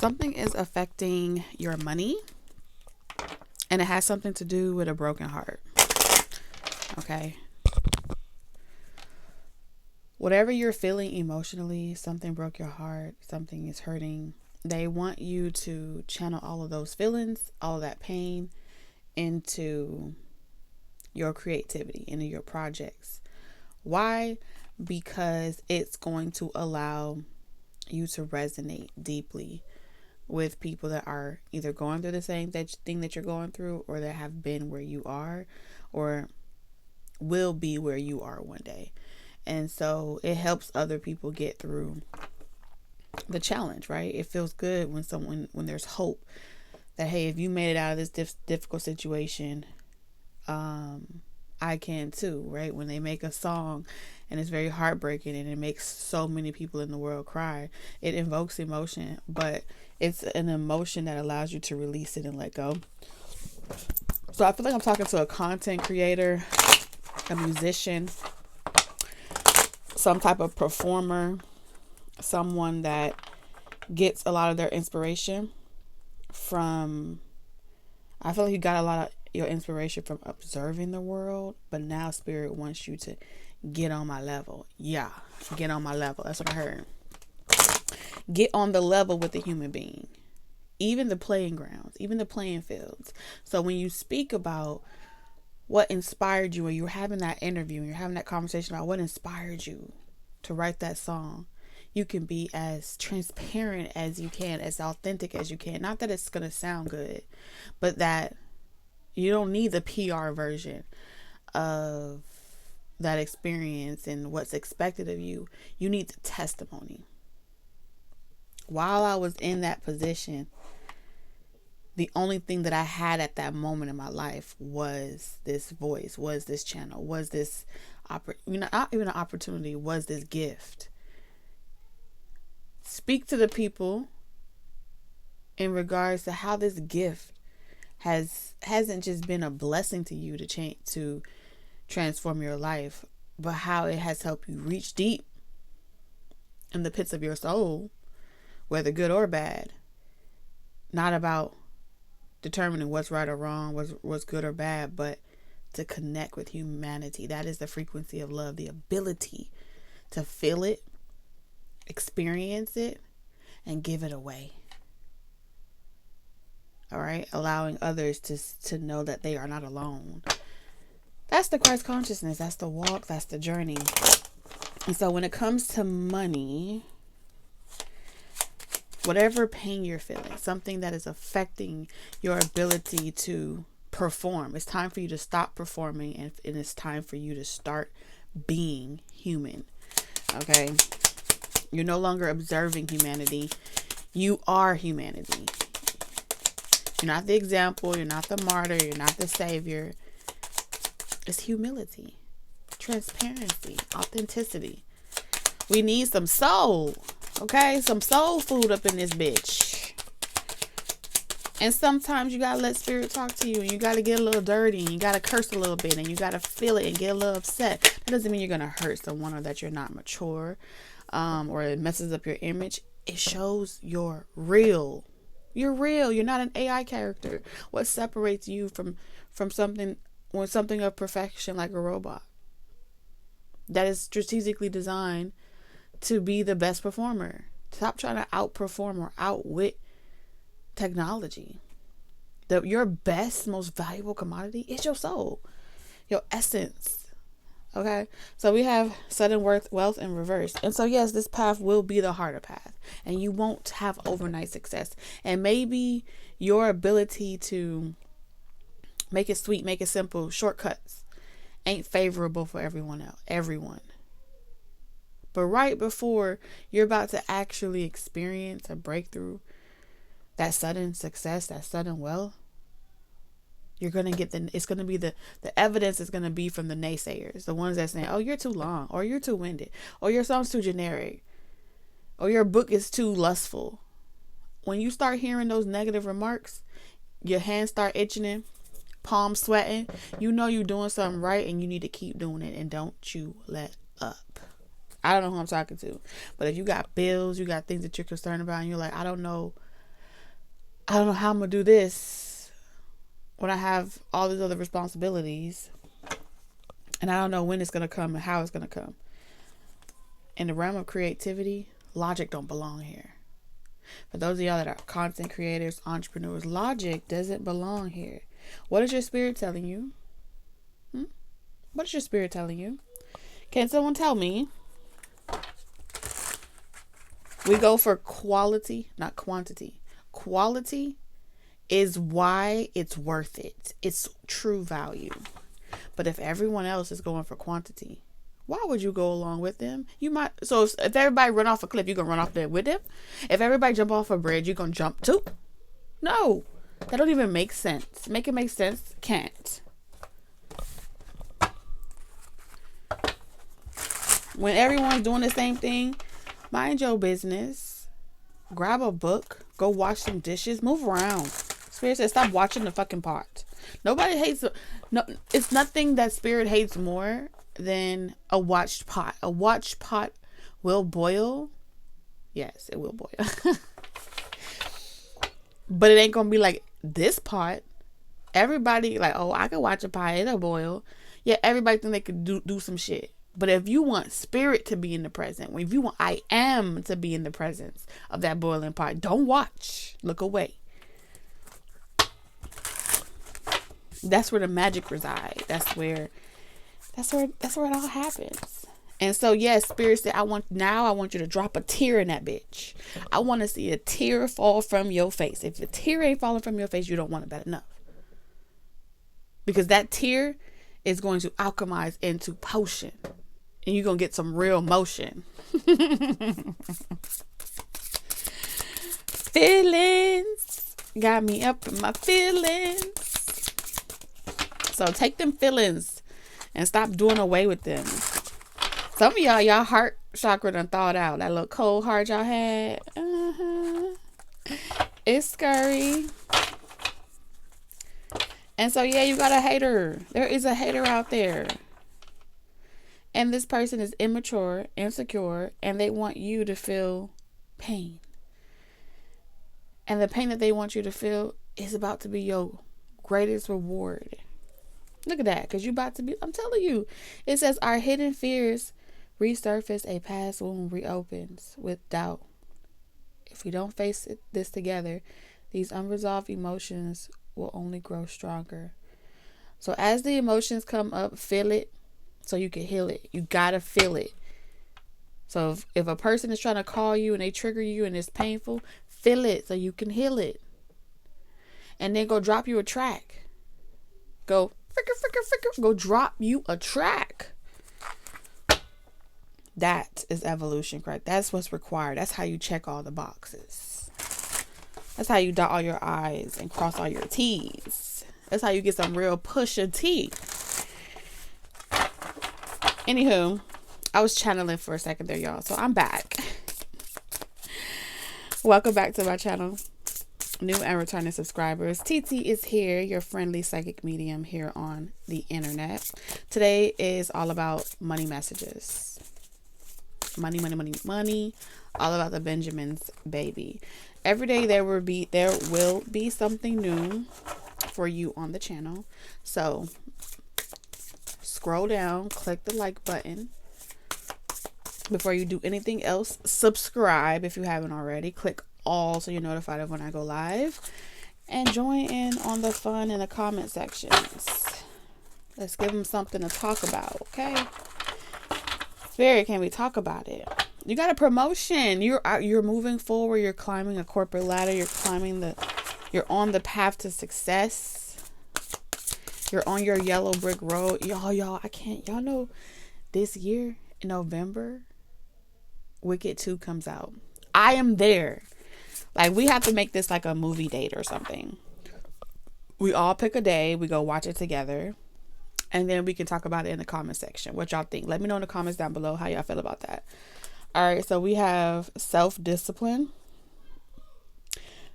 Something is affecting your money, and it has something to do with a broken heart. Okay. Whatever you're feeling emotionally, something broke your heart, something is hurting. They want you to channel all of those feelings, all of that pain into your creativity, into your projects. Why? Because it's going to allow you to resonate deeply with people that are either going through the same thing that you're going through, or that have been where you are, or will be where you are one day. And so it helps other people get through the challenge, right? It feels good when there's hope that, hey, if you made it out of this difficult situation, I can too, right? When they make a song and it's very heartbreaking and it makes so many people in the world cry, it invokes emotion, but it's an emotion that allows you to release it and let go. So I feel like I'm talking to a content creator, a musician, some type of performer, someone that gets a lot of their inspiration from, I feel like you got a lot of your inspiration from observing the world, but now Spirit wants you to get on my level. Yeah, get on my level. That's what I heard. Get on the level with the human being, even the playing grounds, even the playing fields. So when you speak about what inspired you, or you're having that interview and you're having that conversation about what inspired you to write that song, you can be as transparent as you can, as authentic as you can. Not that it's going to sound good, but that you don't need the PR version of that experience and what's expected of you. You need the testimony. While I was in that position, the only thing that I had at that moment in my life was this voice, was this channel, was this not even an opportunity, was this gift. Speak to the people in regards to how this gift hasn't just been a blessing to you to transform your life, but how it has helped you reach deep in the pits of your soul, whether good or bad. Not about determining what's right or wrong, what's good or bad, but to connect with humanity. That is the frequency of love, the ability to feel it, experience it, and give it away. All right, allowing others to know that they are not alone. That's the Christ consciousness. That's the walk. That's the journey. And so when it comes to money, whatever pain you're feeling, something that is affecting your ability to perform, it's time for you to stop performing, and it's time for you to start being human. Okay? You're no longer observing humanity. You are humanity. You're not the example. You're not the martyr. You're not the savior. It's humility, transparency, authenticity. We need some soul. Okay? Some soul food up in this bitch. And sometimes you gotta let Spirit talk to you, and you gotta get a little dirty, and you gotta curse a little bit, and you gotta feel it and get a little upset. That doesn't mean you're gonna hurt someone, or that you're not mature, or it messes up your image. It shows you're real. You're real. You're not an AI character. What separates you from something of perfection, like a robot that is strategically designed to be the best performer? Stop trying to outperform or outwit technology. Your best, most valuable commodity is your soul, your essence. Okay, so we have sudden wealth in reverse. And so yes, this path will be the harder path, and you won't have overnight success. And maybe your ability to make it sweet, make it simple, shortcuts ain't favorable for everyone. But right before you're about to actually experience a breakthrough, that sudden success, that sudden wealth, you're going to get it's going to be the evidence is going to be from the naysayers, the ones that say, oh, you're too long, or you're too winded, or your song's too generic, or your book is too lustful. When you start hearing those negative remarks, your hands start itching, palms sweating, you know you're doing something right, and you need to keep doing it, and don't you let up. I don't know who I'm talking to, but if you got bills, you got things that you're concerned about, and you're like, I don't know I don't know how I'm going to do this when I have all these other responsibilities. And I don't know when it's going to come and how it's going to come. In the realm of creativity, logic don't belong here. For those of y'all that are content creators, entrepreneurs, logic doesn't belong here. What is your spirit telling you? What is your spirit telling you? Can someone tell me? We go for quality, not quantity. Quality is why it's worth it. It's true value. But if everyone else is going for quantity, why would you go along with them? You might. So if everybody run off a cliff, you're going to run off there with them. If everybody jump off a bridge, you're going to jump too. No, that don't even make sense. Make it make sense. Can't. When everyone's doing the same thing, mind your business. Grab a book. Go wash some dishes. Move around. Spirit says, stop watching the fucking pot. Nobody hates. No, it's nothing that Spirit hates more than a watched pot. A watched pot will boil. Yes, it will boil. But it ain't gonna be like this pot. Everybody like, oh, I can watch a pot. It'll boil. Yeah, everybody think they could do some shit. But if you want Spirit to be in the present, if you want I am to be in the presence of that boiling pot, don't watch. Look away. That's where the magic resides. That's where it all happens. And so, yes, Spirit said, I want you to drop a tear in that bitch. I want to see a tear fall from your face. If the tear ain't falling from your face, you don't want it bad enough. Because that tear is going to alchemize into potion. And you're going to get some real motion. Feelings got me up in my feelings. So take them feelings and stop doing away with them. Some of y'all heart chakra done thawed out. That little cold heart y'all had. It's scary. And so, yeah, you got a hater. There is a hater out there. And this person is immature, insecure, and they want you to feel pain. And the pain that they want you to feel is about to be your greatest reward. Look at that, because you about to be, I'm telling you. It says, our hidden fears resurface, a past wound reopens with doubt. If we don't face this together, these unresolved emotions will only grow stronger. So as the emotions come up, feel it so you can heal it. You gotta feel it. So if a person is trying to call you and they trigger you and it's painful, feel it so you can heal it. And then go drop you a track. Go go drop you a track. That is evolution, correct? That's what's required. That's how you check all the boxes. That's how you dot all your I's and cross all your T's. That's how you get some real Pusha T. Anywho, I was channeling for a second there, y'all. So I'm back. Welcome back to my channel. New and returning subscribers. TT is here, your friendly psychic medium here on the internet. Today is all about money messages. Money. All about the Benjamin's baby. Every day there will be something new for you on the channel. So scroll down, click the like button. Before you do anything else, subscribe if you haven't already. Click all so you're notified of when I go live. And join in on the fun in the comment sections. Let's give them something to talk about, okay? Spirit, can we talk about it? You got a promotion. You're moving forward. You're climbing a corporate ladder. You're on the path to success. You're on your yellow brick road. Y'all know this year in November, Wicked 2 comes out. I am there. Like, we have to make this like a movie date or something. We all pick a day. We go watch it together. And then we can talk about it in the comment section. What y'all think? Let me know in the comments down below how y'all feel about that. All right, so we have self-discipline.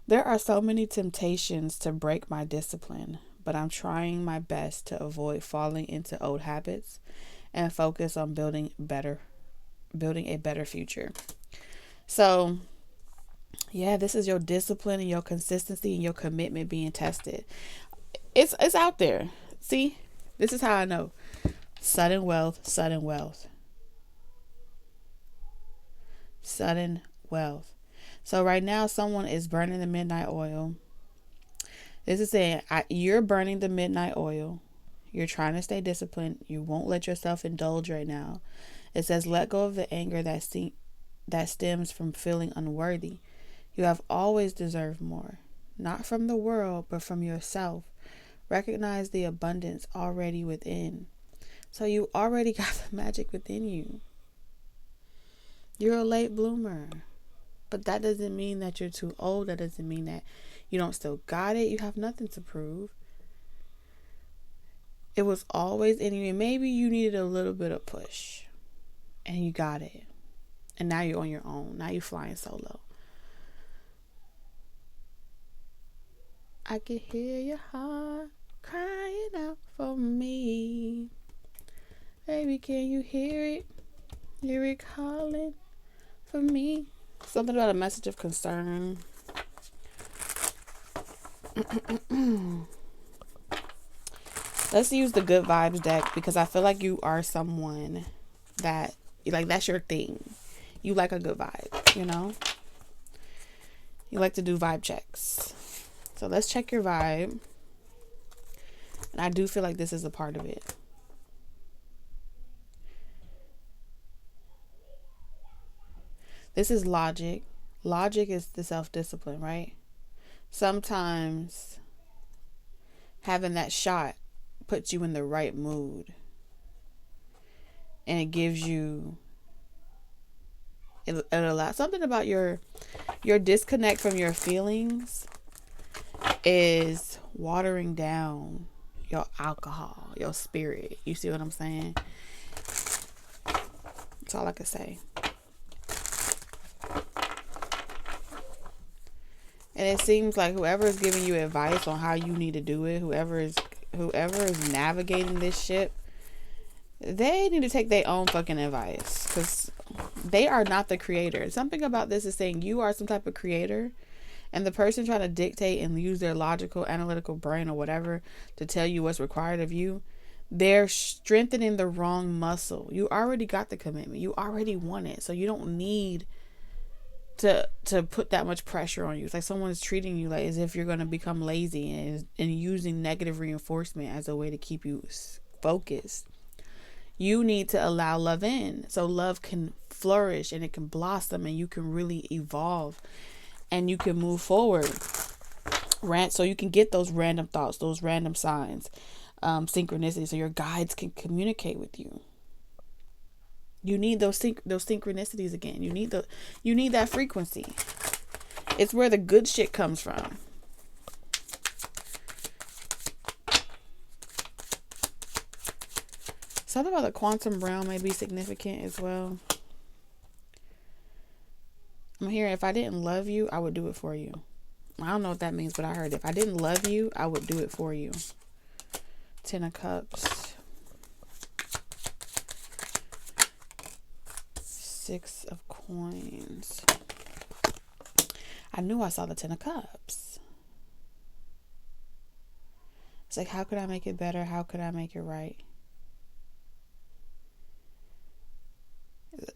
There are so many temptations to break my discipline, but I'm trying my best to avoid falling into old habits and focus on building a better future. So Yeah, this is your discipline and your consistency and your commitment being tested. It's out there. See, this is how I know. Sudden wealth, sudden wealth, sudden wealth. So right now, someone is burning the midnight oil. This is saying you're burning the midnight oil. You're trying to stay disciplined. You won't let yourself indulge right now. It says, let go of the anger that stems from feeling unworthy. You have always deserved more, not from the world, but from yourself. Recognize the abundance already within. So you already got the magic within you. You're a late bloomer. But that doesn't mean that you're too old. That doesn't mean that you don't still got it. You have nothing to prove. It was always in you. Maybe you needed a little bit of push. And you got it. And now you're on your own. Now you're flying solo. I can hear your heart crying out for me. Baby, can you hear it? Hear it calling for me. Something about a message of concern. Let's use the good vibes deck, because I feel like you are someone that, like, that's your thing. You like a good vibe, you know? You like to do vibe checks. So let's check your vibe. And I do feel like this is a part of it. This is logic. Logic is the self-discipline, right? Sometimes having that shot puts you in the right mood. And it gives you, it allows something about your disconnect from your feelings is watering down your alcohol, your spirit. You see what I'm saying? That's all I can say. And it seems like whoever is giving you advice on how you need to do it, whoever is navigating this ship, they need to take their own fucking advice, because they are not the creator. Something about this is saying you are some type of creator, and the person trying to dictate and use their logical, analytical brain or whatever to tell you what's required of you, they're strengthening the wrong muscle. You already got the commitment. You already want it. So you don't need to put that much pressure on you. It's like someone is treating you like as if you're going to become lazy and using negative reinforcement as a way to keep you focused. You need to allow love in, so love can flourish and it can blossom and you can really evolve and you can move forward. So you can get those random thoughts, those random signs, synchronicity, so your guides can communicate with you. You need those synchronicities again. You need that frequency. It's where the good shit comes from. Something about the quantum realm may be significant as well. I'm hearing, if I didn't love you, I would do it for you. I don't know what that means, but I heard if I didn't love you, I would do it for you. 10 of Cups. 6 of Coins. I knew I saw the 10 of Cups. It's like, how could I make it better? How could I make it right?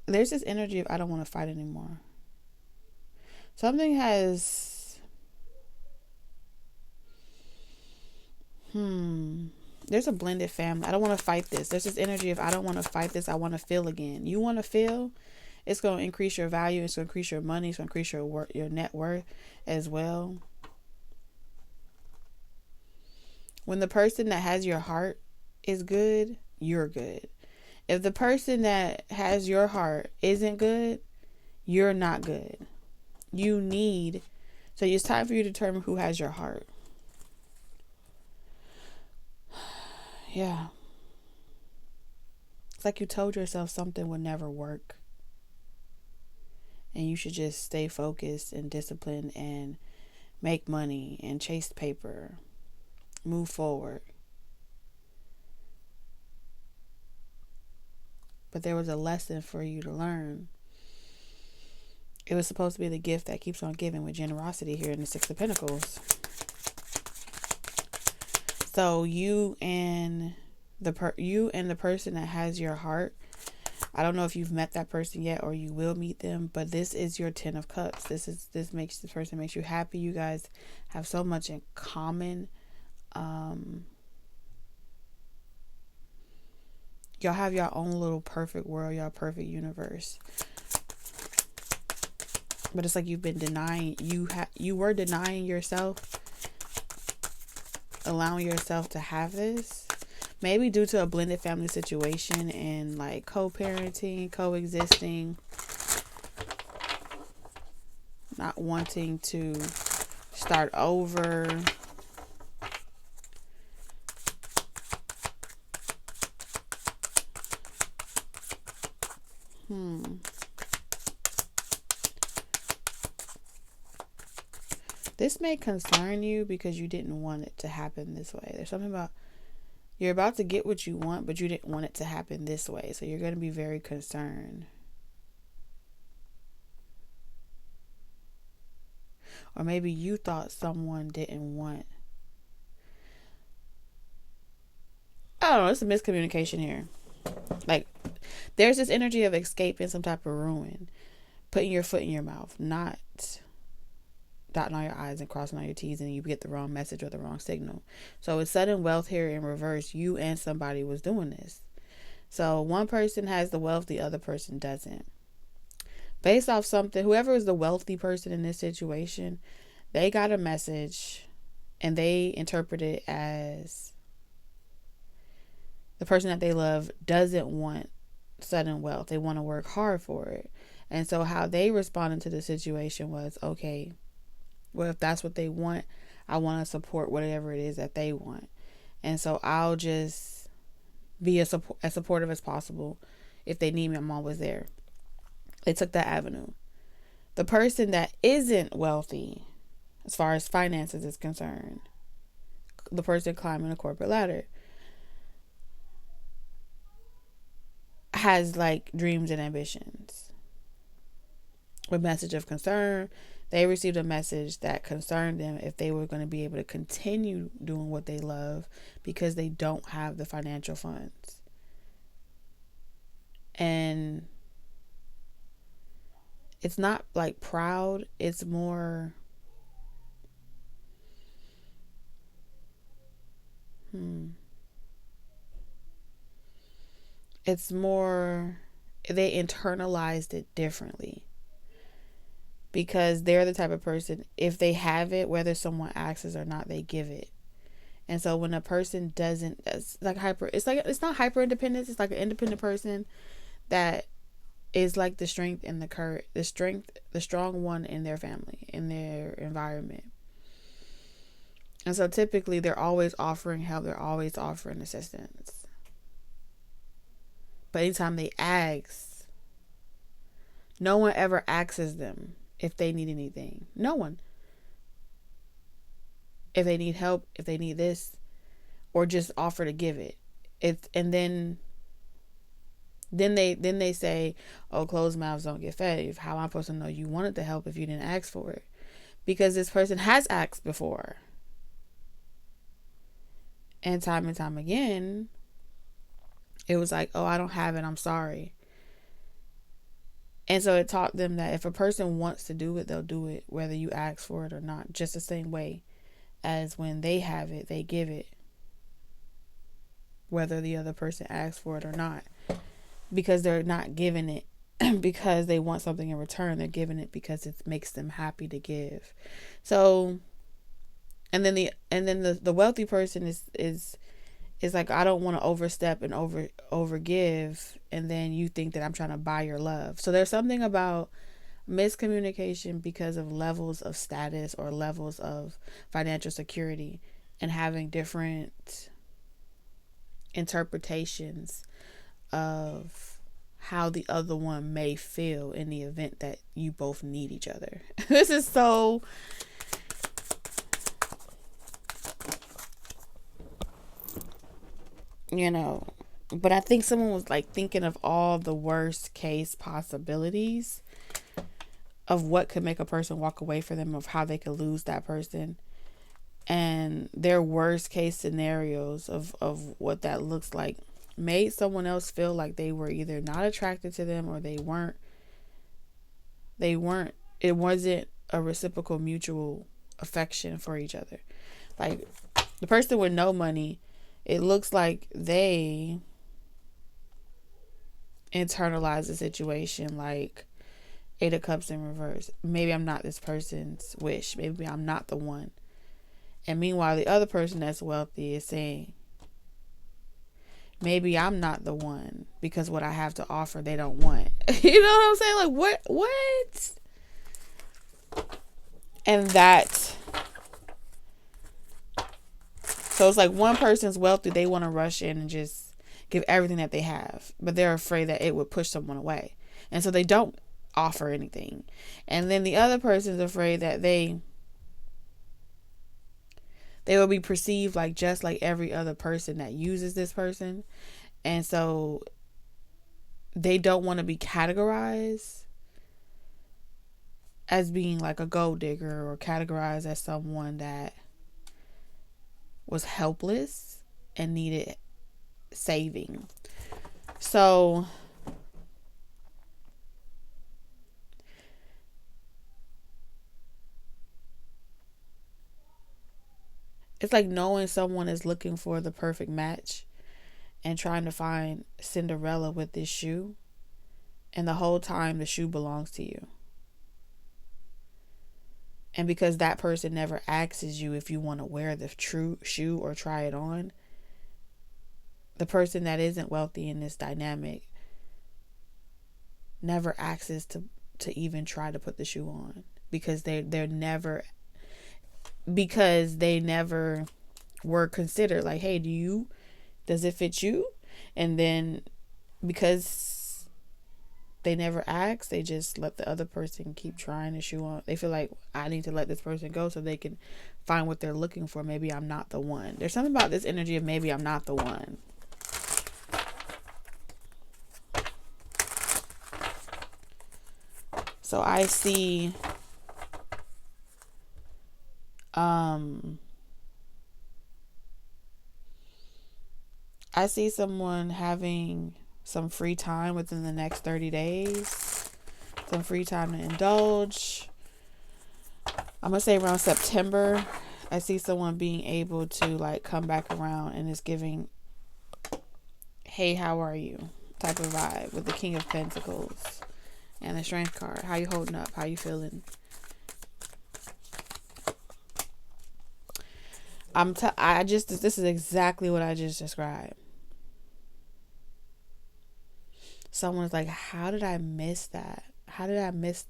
There's this energy of I don't want to fight anymore. Something has there's a blended family. I don't want to fight this. There's this energy of I don't want to fight this. I want to feel again. You want to feel? It's going to increase your value. It's going to increase your money. It's going to increase your net worth as well. When the person that has your heart is good, you're good. If the person that has your heart isn't good, you're not good. So it's time for you to determine who has your heart. Yeah. It's like you told yourself something would never work. And you should just stay focused and disciplined and make money and chase paper. Move forward. But there was a lesson for you to learn. It was supposed to be the gift that keeps on giving with generosity here in the Six of Pentacles. So you and the person that has your heart, I don't know if you've met that person yet or you will meet them, but this is your Ten of Cups. This person makes you happy. You guys have so much in common. Y'all have your own little perfect world, your perfect universe. But it's like you've been denying, you were denying yourself, allowing yourself to have this. Maybe due to a blended family situation and like co-parenting, coexisting, not wanting to start over. This may concern you because you didn't want it to happen this way. There's something about you're about to get what you want, but you didn't want it to happen this way. So you're going to be very concerned. Or maybe you thought someone didn't want. I don't know. It's a miscommunication here. Like, there's this energy of escaping some type of ruin. Putting your foot in your mouth. Not dotting all your I's and crossing all your T's, and you get the wrong message or the wrong signal. So with sudden wealth here in reverse, you and somebody was doing this. So one person has the wealth, the other person doesn't. Based off something, whoever is the wealthy person in this situation, they got a message and they interpret it as the person that they love doesn't want sudden wealth. They want to work hard for it. And so how they responded to the situation was, okay, well, if that's what they want, I want to support whatever it is that they want. And so I'll just be as supportive as possible. If they need me, I'm always there. They took that avenue. The person that isn't wealthy, as far as finances is concerned, the person climbing a corporate ladder, has like dreams and ambitions. With message of concern, they received a message that concerned them if they were going to be able to continue doing what they love because they don't have the financial funds. And it's not like proud, it's more it's more they internalized it differently. Because they're the type of person, if they have it, whether someone asks or not, they give it. And so when a person doesn't, it's not hyper independence. It's like an independent person that is like the strength and the strong one in their family, in their environment. And so typically they're always offering help. They're always offering assistance. But anytime they ask, no one ever asks them if they need anything. No one. If they need help, if they need this, or just offer to give it. And then they say, oh, closed mouths don't get fed. How am I supposed to know you wanted the help if you didn't ask for it? Because this person has asked before. And time again, it was like, oh, I don't have it, I'm sorry. And so it taught them that if a person wants to do it, they'll do it, whether you ask for it or not. Just the same way as when they have it, they give it, whether the other person asks for it or not. Because they're not giving it because they want something in return. They're giving it because it makes them happy to give. So, and then the wealthy person is like, I don't want to overstep and overgive, and then you think that I'm trying to buy your love. So there's something about miscommunication because of levels of status or levels of financial security and having different interpretations of how the other one may feel in the event that you both need each other. This is so... but I think someone was like thinking of all the worst case possibilities of what could make a person walk away from them, of how they could lose that person, and their worst case scenarios of what that looks like made someone else feel like they were either not attracted to them, or it wasn't a reciprocal mutual affection for each other. Like, the person with no money, it looks like they internalize the situation like Eight of Cups in reverse. Maybe I'm not this person's wish. Maybe I'm not the one. And meanwhile, the other person that's wealthy is saying, maybe I'm not the one, because what I have to offer they don't want. You know what I'm saying? Like, what? And that, so it's like one person's wealthy, they want to rush in and just give everything that they have, but they're afraid that it would push someone away, and so they don't offer anything. And then the other person's afraid that they will be perceived like just like every other person that uses this person, and so they don't want to be categorized as being like a gold digger, or categorized as someone that was helpless and needed saving. So it's like knowing someone is looking for the perfect match and trying to find Cinderella with this shoe, and the whole time the shoe belongs to you. And because that person never asks you if you want to wear the true shoe or try it on, the person that isn't wealthy in this dynamic never asks to even try to put the shoe on, because they never were considered like, hey, does it fit you? And then because they never ask, they just let the other person keep trying the shoe on. They feel like, I need to let this person go so they can find what they're looking for. Maybe I'm not the one. There's something about this energy of maybe I'm not the one. So I see someone having some free time within the next 30 days. Some free time to indulge. I'm going to say around September, I see someone being able to like come back around, and it's giving, hey, how are you type of vibe, with the King of Pentacles and the Strength card. How you holding up? How you feeling? This is exactly what I just described. Someone's like, how did I miss that? How did I miss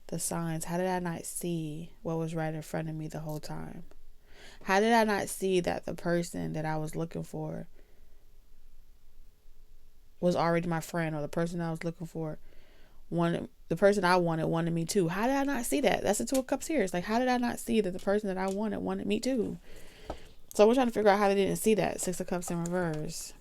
the signs? How did I not see what was right in front of me the whole time? How did I not see that the person that I was looking for was already my friend, or the person I was looking for the person I wanted me too? How did I not see that? That's the Two of Cups here. It's like, how did I not see that the person that I wanted me too? So we're trying to figure out how they didn't see that. Six of Cups in reverse.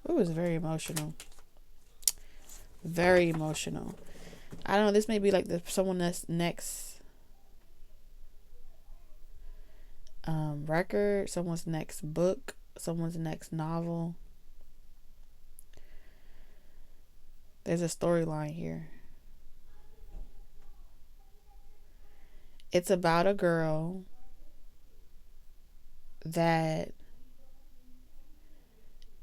It was very emotional. Very emotional. I don't know. This may be like someone that's next record, someone's next book, someone's next novel. There's a storyline here. It's about a girl that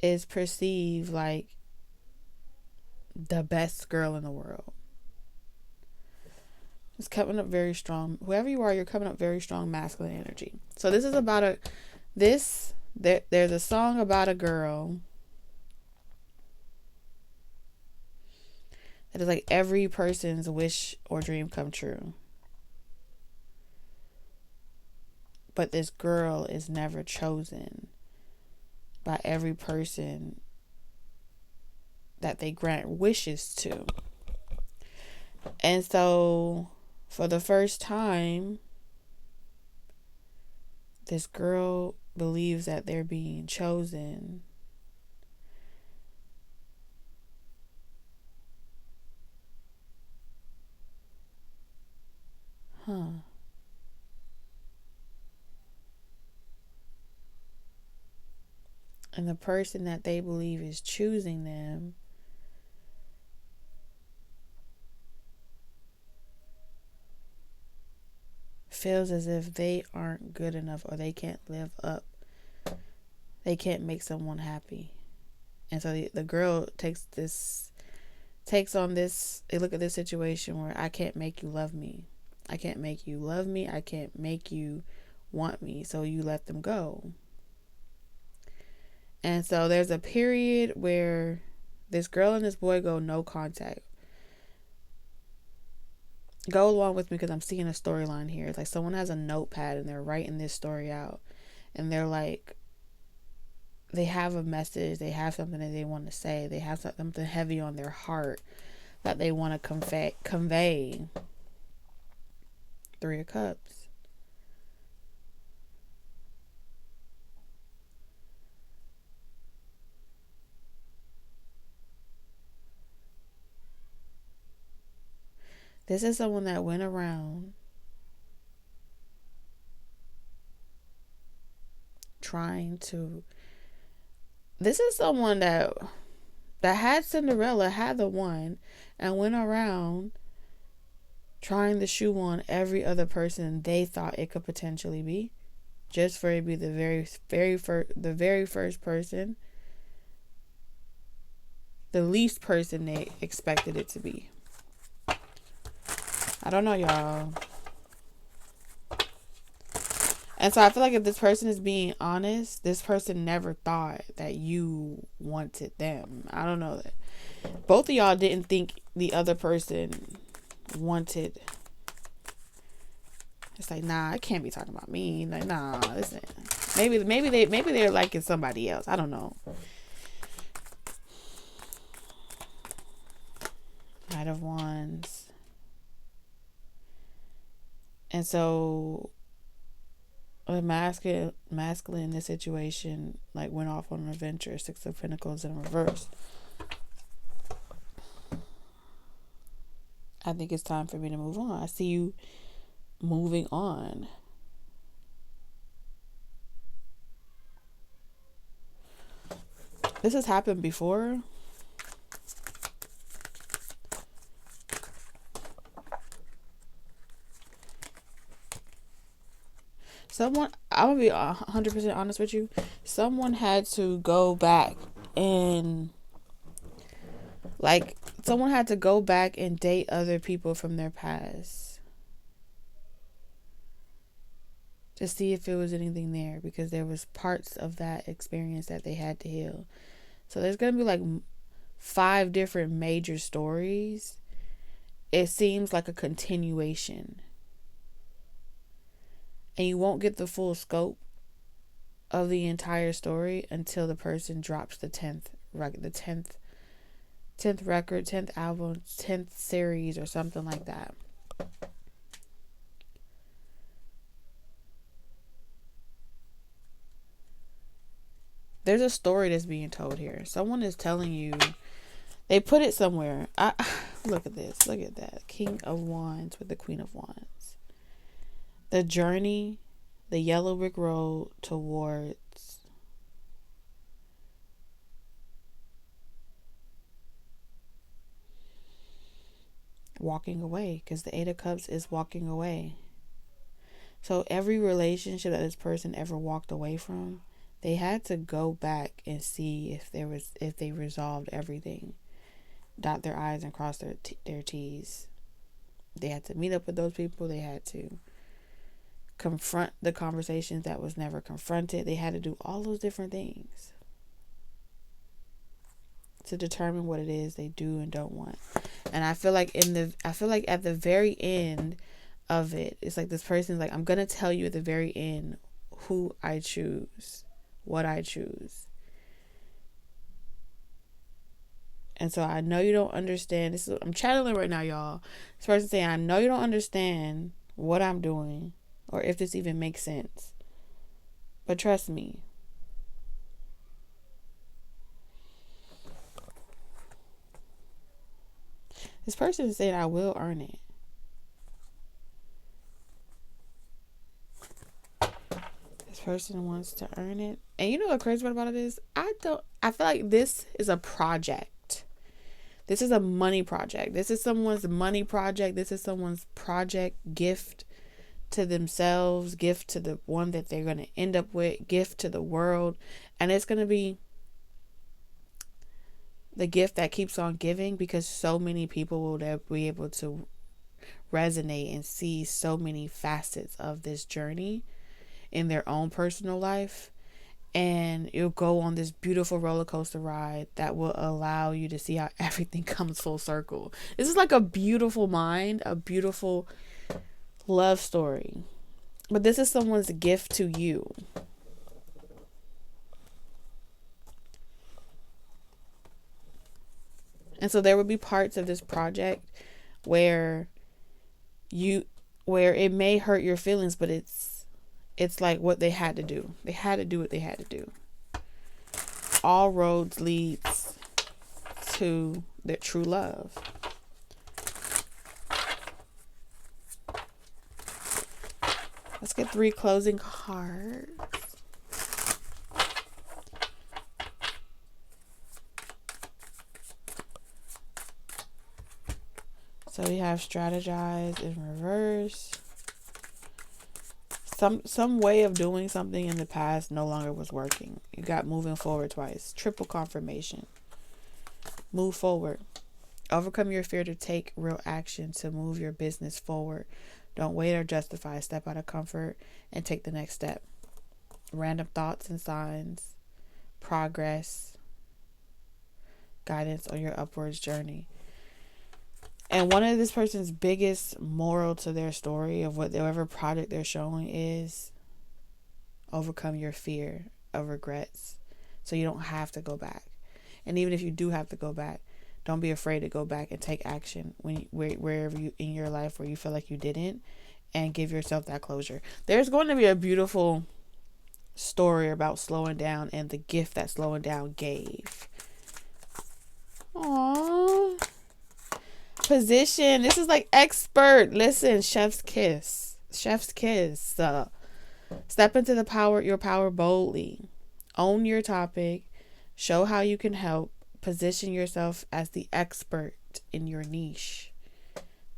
is perceived like the best girl in the world. It's coming up very strong. Whoever you are, you're coming up very strong masculine energy. So this is about there's a song about a girl that is like every person's wish or dream come true. But this girl is never chosen by every person that they grant wishes to. And so for the first time, this girl believes that they're being chosen. And the person that they believe is choosing them feels as if they aren't good enough, or they can't live up. They can't make someone happy. And so the girl takes on this, they look at this situation where I can't make you love me. I can't make you love me. I can't make you want me. So you let them go. And so there's a period where this girl and this boy go no contact. Go along with me because I'm seeing a storyline here. It's like someone has a notepad and they're writing this story out. And they're like, they have a message. They have something that they want to say. They have something heavy on their heart that they want to convey. 3 of Cups. This is someone that went around trying to... This is someone that had Cinderella, had the one, and went around trying to shoe on every other person they thought it could potentially be, just for it to be the very first person, the least person they expected it to be. I don't know, y'all. And so I feel like if this person is being honest, this person never thought that you wanted them. I don't know that. Both of y'all didn't think the other person wanted. It's like, nah, it can't be talking about me. Like, nah, listen. Maybe they're liking somebody else. I don't know. Knight of Wands. And so the masculine in this situation like went off on an adventure. 6 of Pentacles in reverse. I think it's time for me to move on. I see you moving on. This has happened before. Someone, I'm gonna be 100% honest with you. Someone had to go back and date other people from their past to see if there was anything there, because there was parts of that experience that they had to heal. So there's gonna be like 5 different major stories. It seems like a continuation. And you won't get the full scope of the entire story until the person drops the 10th record, 10th album, 10th series, or something like that. There's a story that's being told here. Someone is telling you. They put it somewhere. Look at this. Look at that. King of Wands with the Queen of Wands. The journey, the yellow brick road towards walking away, because the 8 of Cups is walking away. So every relationship that this person ever walked away from, they had to go back and see if they resolved everything, dot their I's and cross their T's. They had to meet up with those people. They had to confront the conversations that was never confronted. They had to do all those different things to determine what it is they do and don't want. And I feel like at the very end of it, it's like this person's like, I'm gonna tell you at the very end who I choose, what I choose. And so I know you don't understand. I'm channeling right now, y'all. This person saying, I know you don't understand what I'm doing, or if this even makes sense, But trust me, this person is saying, I will earn it. This person wants to earn it. And you know what crazy part about it is? I feel like this is a project. This is a money project. This is someone's money project. This is someone's project, gift to themselves, gift to the one that they're going to end up with, gift to the world. And it's going to be the gift that keeps on giving, because so many people will be able to resonate and see so many facets of this journey in their own personal life. And you'll go on this beautiful roller coaster ride that will allow you to see how everything comes full circle. This is like a beautiful mind, a beautiful love story. But this is someone's gift to you. And so there will be parts of this project where it may hurt your feelings, but it's like what they had to do. They had to do what they had to do. All roads leads to their true love. Let's get 3 closing cards. So we have strategize in reverse. Some way of doing something in the past no longer was working. You got moving forward twice. Triple confirmation. Move forward. Overcome your fear to take real action to move your business forward. Don't wait or justify. Step out of comfort and take the next step. Random thoughts and signs. Progress. Guidance on your upwards journey. And one of this person's biggest moral to their story of whatever project they're showing is overcome your fear of regrets so you don't have to go back. And even if you do have to go back, don't be afraid to go back and take action wherever you in your life where you feel like you didn't, and give yourself that closure. There's going to be a beautiful story about slowing down and the gift that slowing down gave. Aww. Position. This is like expert. Listen, chef's kiss. Chef's kiss. Step into your power boldly. Own your topic. Show how you can help. Position yourself as the expert in your niche.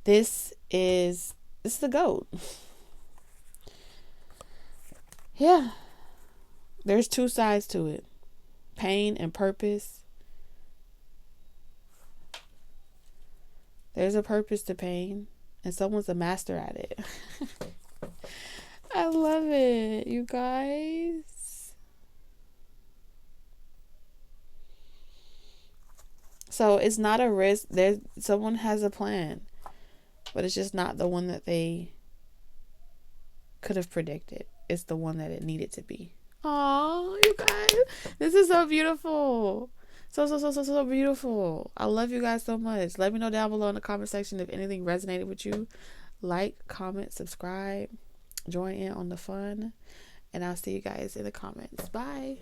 This is the GOAT. Yeah. There's 2 sides to it. Pain and purpose. There's a purpose to pain, and someone's a master at it. I love it, you guys. So it's not a risk. Someone has a plan, but it's just not the one that they could have predicted. It's the one that it needed to be. Oh, you guys, this is so beautiful. So beautiful. I love you guys so much. Let me know down below in the comment section if anything resonated with you. Like, comment, subscribe, join in on the fun, and I'll see you guys in the comments. Bye.